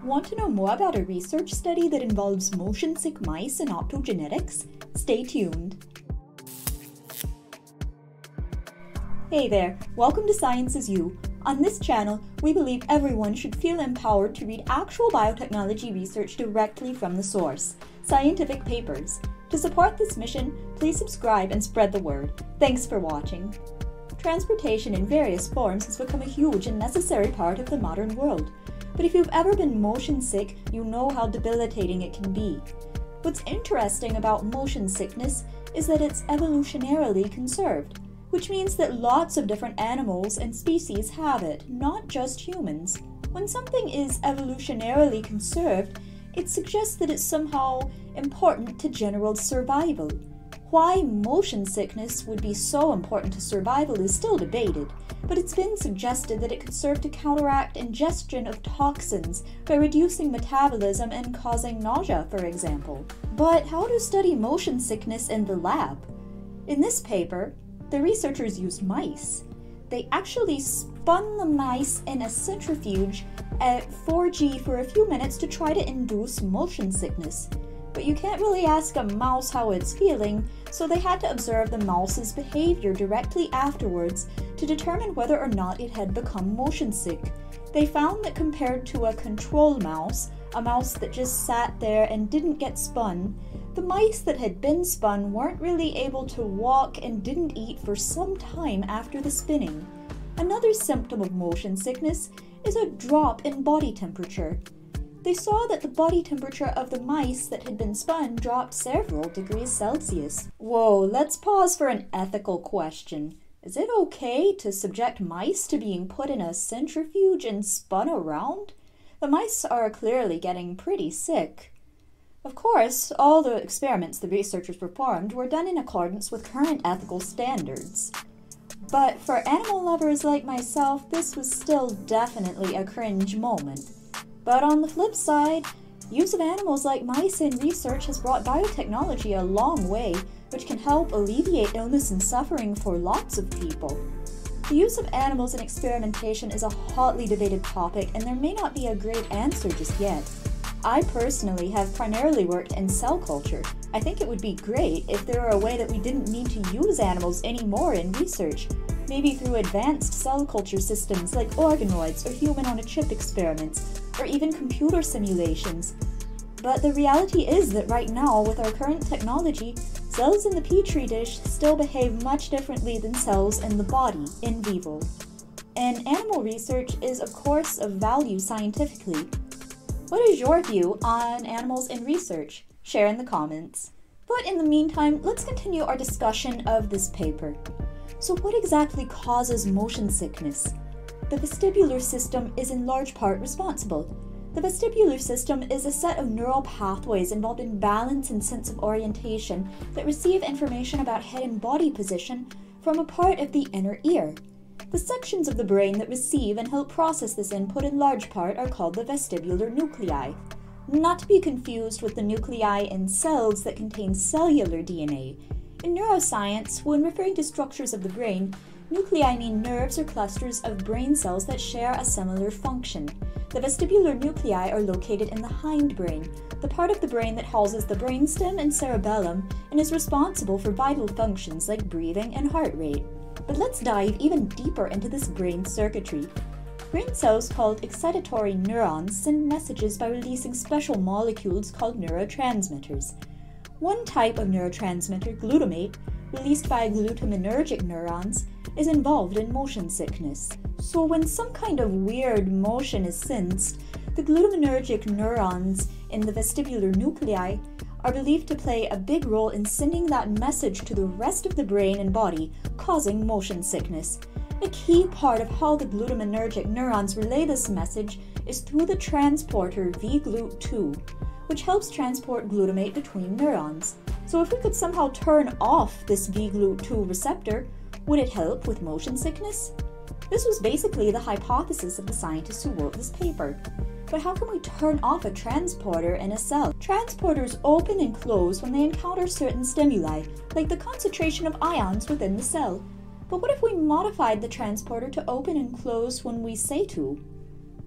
Want to know more about a research study that involves motion-sick mice and optogenetics? Stay tuned. Hey there, welcome to Science is You. On this channel, we believe everyone should feel empowered to read actual biotechnology research directly from the source, scientific papers. To support this mission, please subscribe and spread the word. Thanks for watching. Transportation in various forms has become a huge and necessary part of the modern world. But if you've ever been motion sick, you know how debilitating it can be. What's interesting about motion sickness is that it's evolutionarily conserved, which means that lots of different animals and species have it, not just humans. When something is evolutionarily conserved, it suggests that it's somehow important to general survival. Why motion sickness would be so important to survival is still debated, but it's been suggested that it could serve to counteract ingestion of toxins by reducing metabolism and causing nausea, for example. But how to study motion sickness in the lab? In this paper, the researchers used mice. They actually spun the mice in a centrifuge at 4G for a few minutes to try to induce motion sickness. But you can't really ask a mouse how it's feeling, so they had to observe the mouse's behavior directly afterwards to determine whether or not it had become motion sick. They found that compared to a control mouse, a mouse that just sat there and didn't get spun, the mice that had been spun weren't really able to walk and didn't eat for some time after the spinning. Another symptom of motion sickness is a drop in body temperature. They saw that the body temperature of the mice that had been spun dropped several degrees Celsius. Whoa, let's pause for an ethical question. Is it okay to subject mice to being put in a centrifuge and spun around? The mice are clearly getting pretty sick. Of course, all the experiments the researchers performed were done in accordance with current ethical standards. But for animal lovers like myself, this was still definitely a cringe moment. But on the flip side, use of animals like mice in research has brought biotechnology a long way, which can help alleviate illness and suffering for lots of people. The use of animals in experimentation is a hotly debated topic, and there may not be a great answer just yet. I personally have primarily worked in cell culture. I think it would be great if there were a way that we didn't need to use animals anymore in research, maybe through advanced cell culture systems like organoids or human-on-a-chip experiments, or even computer simulations. But the reality is that right now, with our current technology, cells in the petri dish still behave much differently than cells in the body, in vivo. And animal research is of course of value scientifically. What is your view on animals in research? Share in the comments. But in the meantime, let's continue our discussion of this paper. So what exactly causes motion sickness? The vestibular system is in large part responsible. The vestibular system is a set of neural pathways involved in balance and sense of orientation that receive information about head and body position from a part of the inner ear. The sections of the brain that receive and help process this input in large part are called the vestibular nuclei, not to be confused with the nuclei in cells that contain cellular DNA. In neuroscience, when referring to structures of the brain, nuclei mean nerves or clusters of brain cells that share a similar function. The vestibular nuclei are located in the hindbrain, the part of the brain that houses the brainstem and cerebellum and is responsible for vital functions like breathing and heart rate. But let's dive even deeper into this brain circuitry. Brain cells called excitatory neurons send messages by releasing special molecules called neurotransmitters. One type of neurotransmitter, glutamate, released by glutaminergic neurons, is involved in motion sickness. So when some kind of weird motion is sensed, the glutaminergic neurons in the vestibular nuclei are believed to play a big role in sending that message to the rest of the brain and body, causing motion sickness. A key part of how the glutaminergic neurons relay this message is through the transporter vGlut2, which helps transport glutamate between neurons. So if we could somehow turn off this vGlut2 receptor, would it help with motion sickness? This was basically the hypothesis of the scientists who wrote this paper. But how can we turn off a transporter in a cell? Transporters open and close when they encounter certain stimuli, like the concentration of ions within the cell. But what if we modified the transporter to open and close when we say to?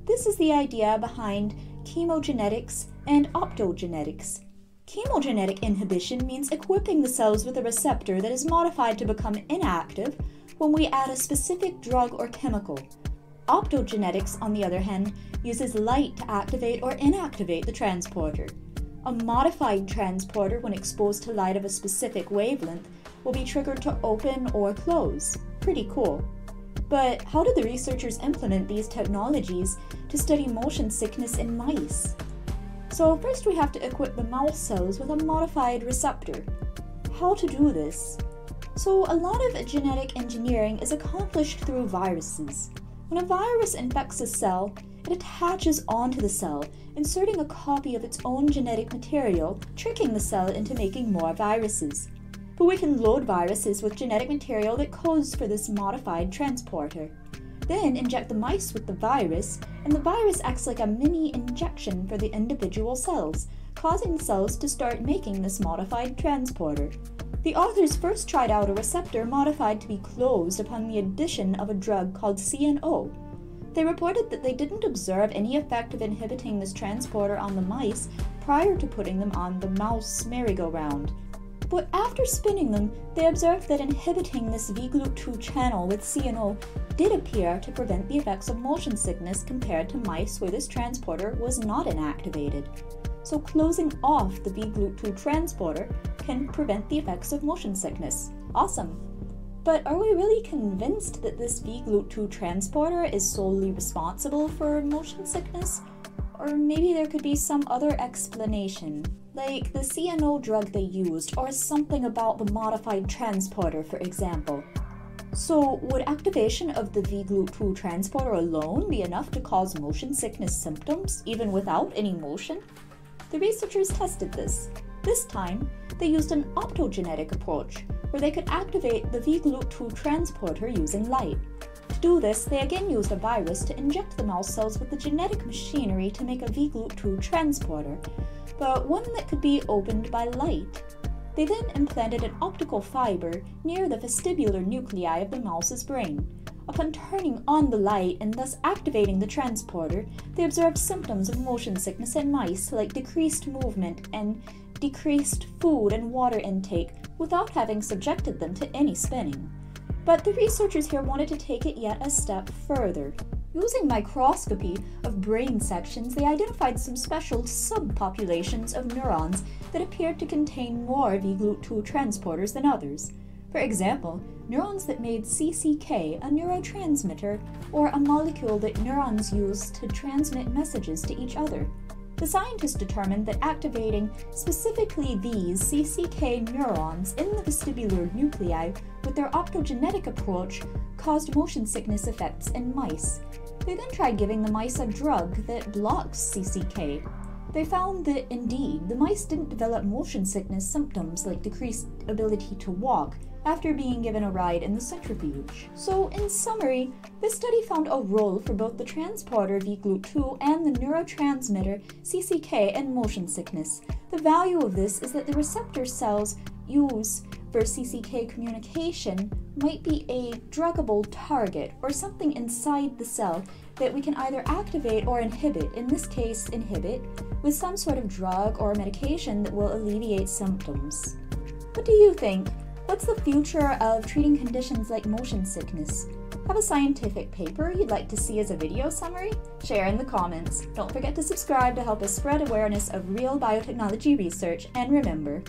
This is the idea behind chemogenetics, and optogenetics. Chemogenetic inhibition means equipping the cells with a receptor that is modified to become inactive when we add a specific drug or chemical. Optogenetics, on the other hand, uses light to activate or inactivate the transporter. A modified transporter, when exposed to light of a specific wavelength, will be triggered to open or close. Pretty cool. But how did the researchers implement these technologies to study motion sickness in mice? So first we have to equip the mouse cells with a modified receptor. How to do this? So a lot of genetic engineering is accomplished through viruses. When a virus infects a cell, it attaches onto the cell, inserting a copy of its own genetic material, tricking the cell into making more viruses. But we can load viruses with genetic material that codes for this modified transporter. Then inject the mice with the virus, and the virus acts like a mini injection for the individual cells, causing the cells to start making this modified transporter. The authors first tried out a receptor modified to be closed upon the addition of a drug called CNO. They reported that they didn't observe any effect of inhibiting this transporter on the mice prior to putting them on the mouse merry-go-round. But after spinning them, they observed that inhibiting this V-glut2 channel with CNO did appear to prevent the effects of motion sickness compared to mice where this transporter was not inactivated. So closing off the V-glut2 transporter can prevent the effects of motion sickness. Awesome! But are we really convinced that this V-glut2 transporter is solely responsible for motion sickness? Or maybe there could be some other explanation, like the CNO drug they used, or something about the modified transporter, for example. So would activation of the V-glut2 transporter alone be enough to cause motion sickness symptoms, even without any motion? The researchers tested this. This time, they used an optogenetic approach, where they could activate the V-glut2 transporter using light. To do this, they again used a virus to inject the mouse cells with the genetic machinery to make a V-glut2 transporter, but one that could be opened by light. They then implanted an optical fiber near the vestibular nuclei of the mouse's brain. Upon turning on the light and thus activating the transporter, they observed symptoms of motion sickness in mice like decreased movement and decreased food and water intake without having subjected them to any spinning. But the researchers here wanted to take it yet a step further. Using microscopy of brain sections, they identified some special subpopulations of neurons that appeared to contain more V-glut2 transporters than others. For example, neurons that made CCK, a neurotransmitter, or a molecule that neurons use to transmit messages to each other. The scientists determined that activating specifically these CCK neurons in the vestibular nuclei with their optogenetic approach caused motion sickness effects in mice. They then tried giving the mice a drug that blocks CCK. They found that, indeed, the mice didn't develop motion sickness symptoms like decreased ability to walk after being given a ride in the centrifuge. So, in summary, this study found a role for both the transporter V-glut2 and the neurotransmitter CCK in motion sickness. The value of this is that the receptor cells used for CCK communication might be a druggable target, or something inside the cell that we can either activate or inhibit, in this case inhibit, with some sort of drug or medication that will alleviate symptoms. What do you think? What's the future of treating conditions like motion sickness? Have a scientific paper you'd like to see as a video summary? Share in the comments. Don't forget to subscribe to help us spread awareness of real biotechnology research, and remember,